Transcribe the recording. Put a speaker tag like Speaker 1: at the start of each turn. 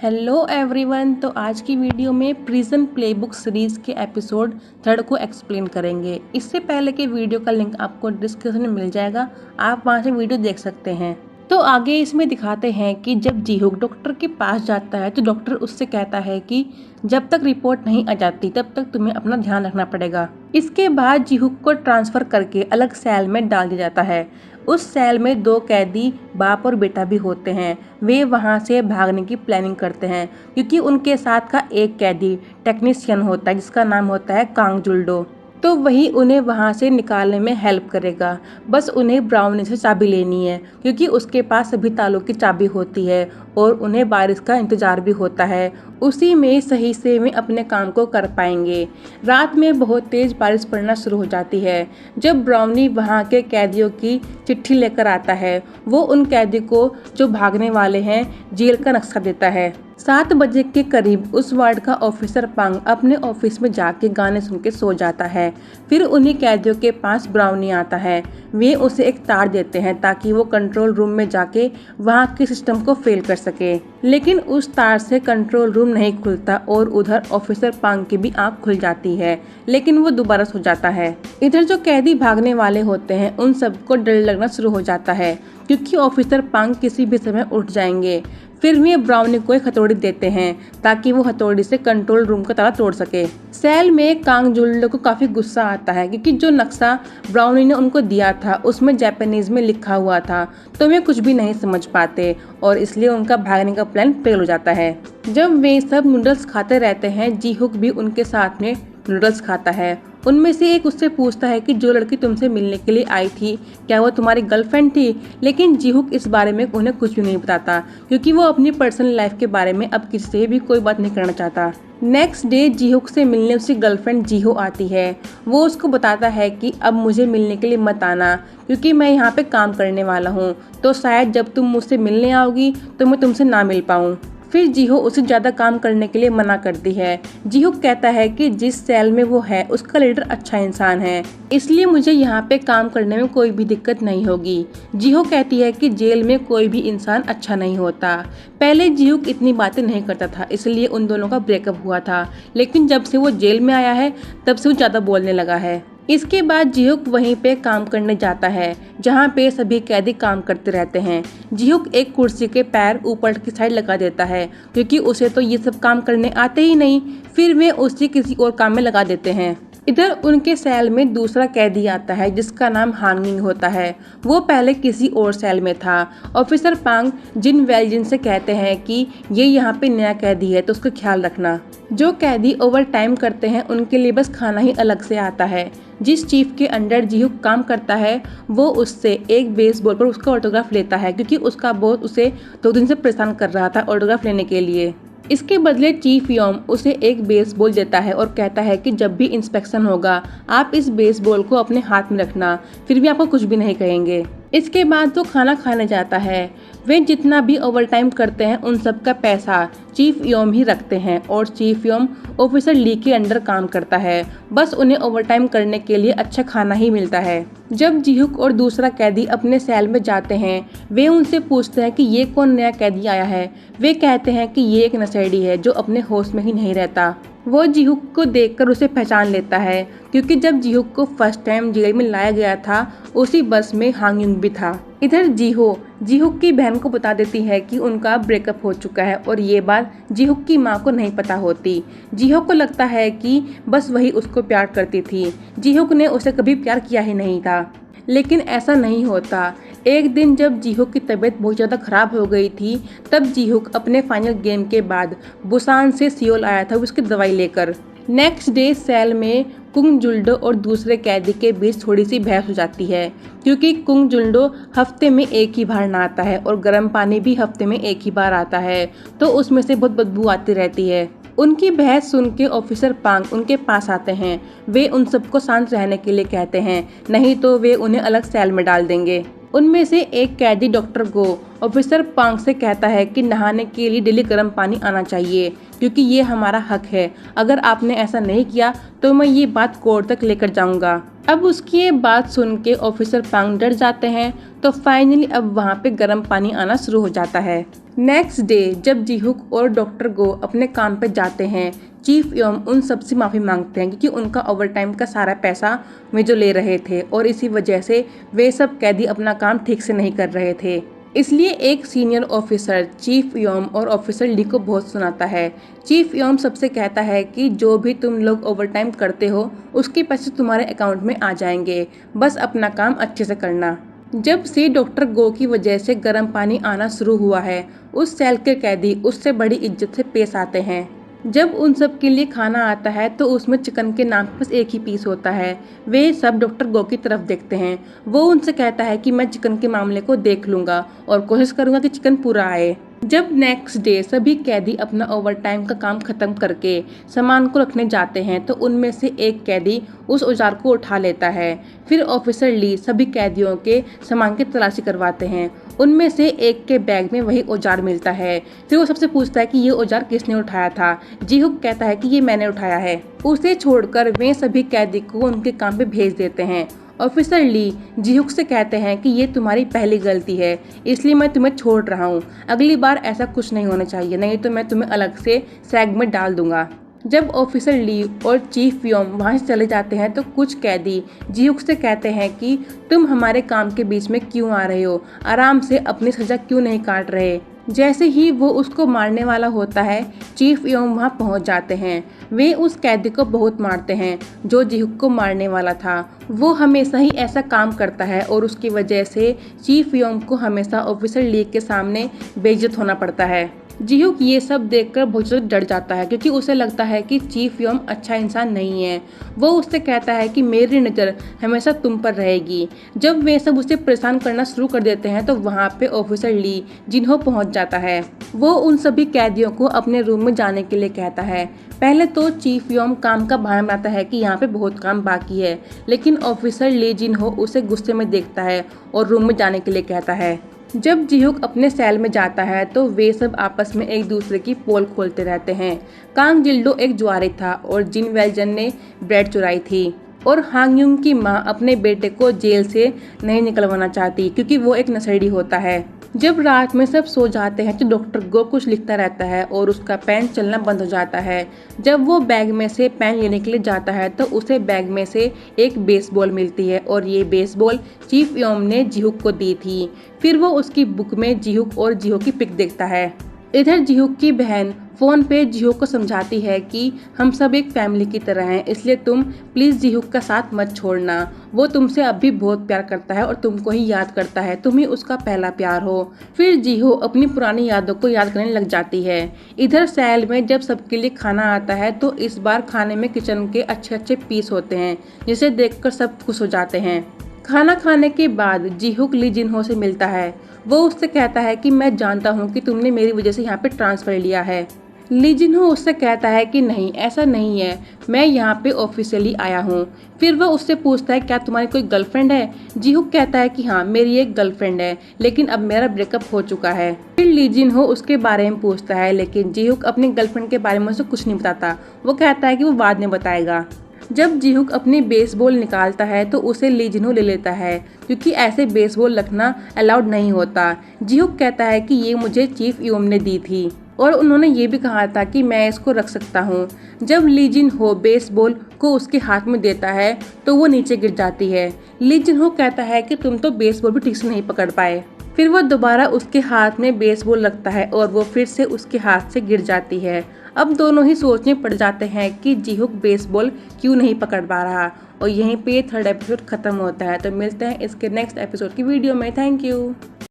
Speaker 1: Hello everyone. तो आज की वीडियो में प्रिजन प्लेबुक सीरीज़ के एपिसोड 3 को एक्सप्लेन करेंगे। इससे पहले के वीडियो का लिंक आपको डिस्क्रिप्शन में मिल जाएगा, आप वहां से वीडियो देख सकते हैं। तो आगे इसमें दिखाते हैं कि जब जीहुक डॉक्टर के पास जाता है तो डॉक्टर उससे कहता है कि जब तक रिपोर्ट नहीं आ जाती तब तक तुम्हें अपना ध्यान रखना पड़ेगा। इसके बाद जीहुक को ट्रांसफ़र करके अलग सेल में डाल दिया जाता है। उस सेल में 2 कैदी बाप और बेटा भी होते हैं। वे वहां से भागने की प्लानिंग करते हैं क्योंकि उनके साथ का एक कैदी टेक्नीशियन होता है जिसका नाम होता है कांग जुल्डो। तो वही उन्हें वहां से निकालने में हेल्प करेगा। बस उन्हें ब्राउनी से चाबी लेनी है क्योंकि उसके पास सभी तालों की चाबी होती है और उन्हें बारिश का इंतजार भी होता है। उसी में सही से वे अपने काम को कर पाएंगे। रात में बहुत तेज बारिश पड़ना शुरू हो जाती है। जब ब्राउनी वहां के कैदियों की चिट्ठी लेकर आता है, वो उन कैदी को जो भागने वाले हैं जेल का नक्शा देता है। 7 बजे के करीब उस वार्ड का ऑफिसर पांग अपने ऑफिस में जाके गाने सुन के सो जाता है। फिर उन्हीं कैदियों के पास ब्राउनी आता है। वे उसे एक तार देते हैं ताकि वो कंट्रोल रूम में जाके वहाँ के सिस्टम को फेल कर सके। लेकिन उस तार से कंट्रोल रूम नहीं खुलता और उधर ऑफिसर पांग की भी आंख खुल जाती है, लेकिन वो दोबारा सो जाता है। इधर जो कैदी भागने वाले होते हैं उन सबको डर लगना शुरू हो जाता है क्योंकि ऑफिसर पांग किसी भी समय उठ जाएंगे। फिर वे ब्राउनी को एक हथौड़ी देते हैं ताकि वो हथौड़ी से कंट्रोल रूम का ताला तोड़ सके। सेल में कांग जुल्डो को काफी गुस्सा आता है क्योंकि जो नक्शा ब्राउनी ने उनको दिया था उसमें जापानीज में लिखा हुआ था, तो वे कुछ भी नहीं समझ पाते और इसलिए उनका भागने का प्लान फेल हो जाता है। जब वे सब नूडल्स खाते रहते हैं, जीहुक भी उनके साथ में नूडल्स खाता है। उनमें से एक उससे पूछता है कि जो लड़की तुमसे मिलने के लिए आई थी क्या वो तुम्हारी गर्लफ्रेंड थी, लेकिन जीहुक इस बारे में उन्हें कुछ भी नहीं बताता क्योंकि वो अपनी पर्सनल लाइफ के बारे में अब किसी से भी कोई बात नहीं करना चाहता। नेक्स्ट डे जीहुक से मिलने उसकी गर्लफ्रेंड जीहो आती है। वो उसको बताता है कि अब मुझे मिलने के लिए मत आना क्योंकि मैं यहाँ पे काम करने वाला हूँ, तो शायद जब तुम मुझसे मिलने आओगी तो मैं तुमसे ना मिल पाऊँ। फिर जीहो उसे ज़्यादा काम करने के लिए मना करती है। जीहो कहता है कि जिस सेल में वो है उसका लीडर अच्छा इंसान है, इसलिए मुझे यहाँ पे काम करने में कोई भी दिक्कत नहीं होगी। जीहो कहती है कि जेल में कोई भी इंसान अच्छा नहीं होता। पहले जीहो इतनी बातें नहीं करता था, इसलिए उन दोनों का ब्रेकअप हुआ था, लेकिन जब से वो जेल में आया है तब से वो ज़्यादा बोलने लगा है। इसके बाद जीहुक वहीं पे काम करने जाता है जहाँ पे सभी कैदी काम करते रहते हैं। जीहुक एक कुर्सी के पैर ऊपर की साइड लगा देता है क्योंकि उसे तो ये सब काम करने आते ही नहीं। फिर वे उसे किसी और काम में लगा देते हैं। इधर उनके सेल में दूसरा कैदी आता है जिसका नाम हांगिंग होता है। वो पहले किसी और सेल में था। ऑफिसर पांग जिन वेलजिन से कहते हैं कि ये यहाँ पे नया कैदी है तो उसका ख्याल रखना। जो कैदी ओवर टाइम करते हैं उनके लिए बस खाना ही अलग से आता है। जिस चीफ के अंडर जीहुक काम करता है वो उससे एक बेसबॉल पर उसका ऑटोग्राफ लेता है क्योंकि उसका बॉस उसे 2 दिन से परेशान कर रहा था ऑटोग्राफ लेने के लिए। इसके बदले चीफ योम उसे एक बेसबॉल देता है और कहता है कि जब भी इंस्पेक्शन होगा आप इस बेसबॉल को अपने हाथ में रखना, फिर भी आपको कुछ भी नहीं कहेंगे। इसके बाद वो खाना खाने जाता है। वे जितना भी ओवर टाइम करते हैं उन सब का पैसा चीफ योम ही रखते हैं और चीफ योम ऑफिसर ली के अंडर काम करता है। बस उन्हें ओवर टाइम करने के लिए अच्छा खाना ही मिलता है। जब जीहुक और दूसरा कैदी अपने सेल में जाते हैं, वे उनसे पूछते हैं कि ये कौन नया कैदी आया है। वे कहते हैं कि ये एक नशेड़ी है जो अपने होश में ही नहीं रहता। वो जीहुक को देखकर उसे पहचान लेता है क्योंकि जब जीहुक को फर्स्ट टाइम जेल में लाया गया था उसी बस में हांगयुंग भी था। इधर जीहुक की बहन को बता देती है कि उनका ब्रेकअप हो चुका है और ये बात जीहुक की माँ को नहीं पता होती। जीहुक को लगता है कि बस वही उसको प्यार करती थी, जीहुक ने उसे कभी प्यार किया ही नहीं था। लेकिन ऐसा नहीं होता। एक दिन जब जीहुक की तबीयत बहुत ज़्यादा खराब हो गई थी तब जीहुक अपने फाइनल गेम के बाद बुसान से सियोल आया था उसकी दवाई लेकर। नेक्स्ट डे सेल में कुंग जुल्डो और दूसरे कैदी के बीच थोड़ी सी बहस हो जाती है क्योंकि कुंग जुल्डो हफ्ते में एक ही बार नहाता है और गर्म पानी भी हफ्ते में एक ही बार आता है, तो उसमें से बहुत बदबू आती रहती है। उनकी बहस सुन के ऑफिसर पांग उनके पास आते हैं। वे उन सबको शांत रहने के लिए कहते हैं, नहीं तो वे उन्हें अलग सेल में डाल देंगे। उनमें से एक कैदी डॉक्टर गो ऑफिसर पांग से कहता है कि नहाने के लिए डेली गर्म पानी आना चाहिए क्योंकि ये हमारा हक है। अगर आपने ऐसा नहीं किया तो मैं ये बात कोर्ट तक लेकर जाऊंगा। अब उसकी ये बात सुन के ऑफिसर पांग डर जाते हैं। तो फाइनली अब वहाँ पे गर्म पानी आना शुरू हो जाता है। नेक्स्ट डे जब जीहुक और डॉक्टर गो अपने काम पे जाते हैं, चीफ यम उन सबसे माफ़ी मांगते हैं क्योंकि उनका ओवरटाइम का सारा पैसा वे जो ले रहे थे और इसी वजह से वे सब कैदी अपना काम ठीक से नहीं कर रहे थे। इसलिए एक सीनियर ऑफिसर चीफ यम और ऑफिसर ली को बहुत सुनाता है। चीफ यम सबसे कहता है कि जो भी तुम लोग ओवरटाइम करते हो उसके पैसे तुम्हारे अकाउंट में आ जाएंगे, बस अपना काम अच्छे से करना। जब से डॉक्टर गो की वजह से गर्म पानी आना शुरू हुआ है, उस सेल के कैदी उससे बड़ी इज्जत से पेश आते हैं। जब उन सब के लिए खाना आता है तो उसमें चिकन के नाम पर बस एक ही पीस होता है। वे सब डॉक्टर गो की तरफ देखते हैं। वो उनसे कहता है कि मैं चिकन के मामले को देख लूँगा और कोशिश करूँगा कि चिकन पूरा आए। जब नेक्स्ट डे सभी कैदी अपना ओवरटाइम का काम खत्म करके सामान को रखने जाते हैं तो उनमें से एक कैदी उस औजार को उठा लेता है। फिर ऑफिसर ली सभी कैदियों के सामान की तलाशी करवाते हैं। उनमें से एक के बैग में वही औजार मिलता है। फिर वो सबसे पूछता है कि ये औजार किसने उठाया था। जीहुक कहता है कि ये मैंने उठाया है। उसे छोड़कर वे सभी कैदी को उनके काम पे भेज देते हैं। ऑफिसर ली जीहुक से कहते हैं कि ये तुम्हारी पहली गलती है, इसलिए मैं तुम्हें छोड़ रहा हूँ। अगली बार ऐसा कुछ नहीं होना चाहिए, नहीं तो मैं तुम्हें अलग से सैग में डाल दूंगा। जब ऑफिसर ली और चीफ योम वहाँ से चले जाते हैं तो कुछ कैदी जीहुक से कहते हैं कि तुम हमारे काम के बीच में क्यों आ रहे हो, आराम से अपनी सजा क्यों नहीं काट रहे। जैसे ही वो उसको मारने वाला होता है, चीफ योम वहाँ पहुँच जाते हैं। वे उस कैदी को बहुत मारते हैं जो जीहुक को मारने वाला था। वो हमेशा ही ऐसा काम करता है और उसकी वजह से चीफ योम को हमेशा ऑफिसर ली के सामने बेइज्जत होना पड़ता है। जीहुक ये सब देखकर बहुत ज़्यादा डर जाता है क्योंकि उसे लगता है कि चीफ योम अच्छा इंसान नहीं है। वो उससे कहता है कि मेरी नज़र हमेशा तुम पर रहेगी। जब वे सब उसे परेशान करना शुरू कर देते हैं तो वहाँ पे ऑफिसर ली जिन्हो पहुँच जाता है। वो उन सभी कैदियों को अपने रूम में जाने के लिए कहता है। पहले तो चीफ योम काम का बहाना बनाता है कि यहाँ पे बहुत काम बाकी है, लेकिन ऑफिसर ली जिन्हो उसे गुस्से में देखता है और रूम में जाने के लिए कहता है। जब जीहुक अपने सेल में जाता है तो वे सब आपस में एक दूसरे की पोल खोलते रहते हैं। कांग जिल्डो एक जुआरी था और जिन वेलजन ने ब्रेड चुराई थी और हांग यूंग की माँ अपने बेटे को जेल से नहीं निकलवाना चाहती क्योंकि वो एक नशेड़ी होता है। जब रात में सब सो जाते हैं तो डॉक्टर गो कुछ लिखता रहता है और उसका पेन चलना बंद हो जाता है। जब वो बैग में से पेन लेने के लिए जाता है तो उसे बैग में से एक बेसबॉल मिलती है और ये बेसबॉल चीफ योम ने जीहुक को दी थी। फिर वो उसकी बुक में जीहुक और जीहो की पिक देखता है। इधर जीहुक की बहन फ़ोन पे जीहुक को समझाती है कि हम सब एक फैमिली की तरह हैं, इसलिए तुम प्लीज़ जीहुक का साथ मत छोड़ना। वो तुमसे अब भी बहुत प्यार करता है और तुमको ही याद करता है, तुम ही उसका पहला प्यार हो। फिर जीहो अपनी पुरानी यादों को याद करने लग जाती है। इधर सेल में जब सबके लिए खाना आता है तो इस बार खाने में किचन के अच्छे अच्छे पीस होते हैं जिसे देखकर सब खुश हो जाते हैं। खाना खाने के बाद जीहुक ली जिन्हो से मिलता है। वो उससे कहता है कि मैं जानता हूँ कि तुमने मेरी वजह से यहाँ पे ट्रांसफ़र लिया है। ली जिन्हो उससे कहता है कि नहीं, ऐसा नहीं है, मैं यहाँ पे ऑफिशियली आया हूँ। फिर वह उससे पूछता है क्या तुम्हारी कोई गर्लफ्रेंड है। जीहुक कहता है कि हाँ मेरी एक गर्लफ्रेंड है, लेकिन अब मेरा ब्रेकअप हो चुका है। फिर ली जिन्हो उसके बारे में पूछता है लेकिन जीहुक अपनी गर्लफ्रेंड के बारे में उसे कुछ नहीं बताता। वो कहता है कि वो बाद में बताएगा। जब जीहुक अपनी बेसबॉल निकालता है तो उसे ली जिन्हो ले लेता है क्योंकि ऐसे बेसबॉल रखना अलाउड नहीं होता। जीहुक कहता है कि ये मुझे चीफ योम ने दी थी और उन्होंने ये भी कहा था कि मैं इसको रख सकता हूँ। जब ली जिन्हो बेसबॉल को उसके हाथ में देता है तो वो नीचे गिर जाती है। ली जिन्हो कहता है कि तुम तो बेसबॉल भी ठीक से नहीं पकड़ पाए। फिर वो दोबारा उसके हाथ में बेसबॉल रखता है और वो फिर से उसके हाथ से गिर जाती है। अब दोनों ही सोचने पड़ जाते हैं कि जीहुक बेसबॉल क्यों नहीं पकड़ पा रहा और यहीं पे थर्ड एपिसोड खत्म होता है। तो मिलते हैं इसके नेक्स्ट एपिसोड की वीडियो में। Thank you.